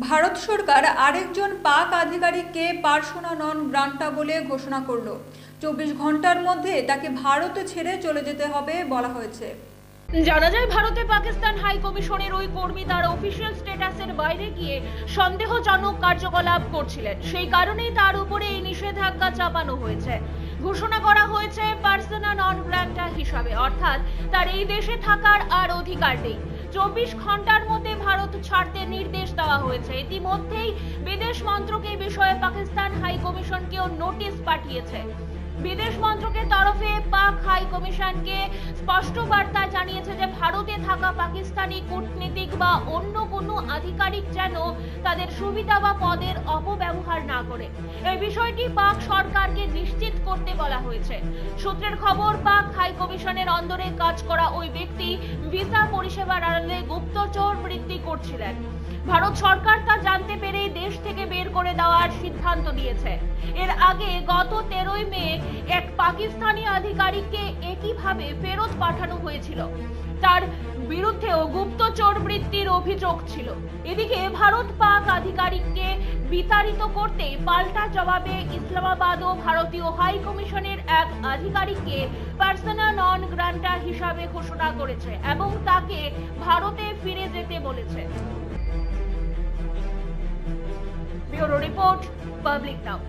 ভারত সরকার আরেকজন পাক আধিকারিককে পার্সোনা নন গ্রান্টা বলে ঘোষণা করল। 24 ঘন্টার মধ্যে তাকে ভারত ছেড়ে চলে যেতে হবে বলা হয়েছে। জানা যায়, ভারতে পাকিস্তান হাই কমিশনের ওই কর্মী তার অফিসিয়াল স্ট্যাটাসের বাইরে গিয়ে সন্দেহজনক কার্যকলাপ করছিলেন। সেই কারণেই তার উপরে এই নিষেধাজ্ঞা চাপানো হয়েছে। ঘোষণা করা হয়েছে পার্সোনা নন গ্রান্টা হিসাবে, অর্থাৎ তার এই দেশে থাকার আর অধিকার নেই। 24 ঘন্টার মধ্যে ভারত ছাড়তে নির্দেশ দেওয়া হয়েছে। ইতিমধ্যেই বিদেশ মন্ত্রক এই বিষয়ে পাকিস্তান হাই কমিশনকেও নোটিশ পাঠিয়েছে। বিদেশ মন্ত্রকের তরফে পাক হাই কমিশনকে স্পষ্ট বার্তা জানিয়েছে যে ভারতে থাকা পাকিস্তানি কূটনীতিক বা অন্য কোনো আধিকারিক যেন তাদের সুবিধা বা পদের অপব্যবহার না করে। এই বিষয়টি পাক সরকারকে নিশ্চিত করতে বলা হয়েছে। সূত্রের খবর, পাক হাই কমিশনের অন্দরে কাজ করা ওই ব্যক্তি ভিসা পরিষেবার আড়ালে গুপ্তচর বৃত্তি করছিলেন। ভারত সরকার তা জানতে পেরেই দেশ থেকে বের করে দেওয়ার সিদ্ধান্ত নিয়েছে। এর আগে গত 13 মে এক পাকিস্তানি আধিকারিককে একইভাবে ফেরত পাঠানো হয়েছিল। তার বিরুদ্ধেও গুপ্তচর বৃত্তির অভিযোগ ছিল। এদিকে ভারত পাক আধিকারিককে বিতাড়িত করতে পাল্টা জবাবে ইসলামাবাদ ও ভারতীয় হাই কমিশনের এক আধিকারিককে পার্সোনা নন গ্রান্টা হিসাবে ঘোষণা করেছে এবং তাকে ভারতে ফিরে যেতে বলেছে। ব্যুরো রিপোর্ট, পাবলিক নাও।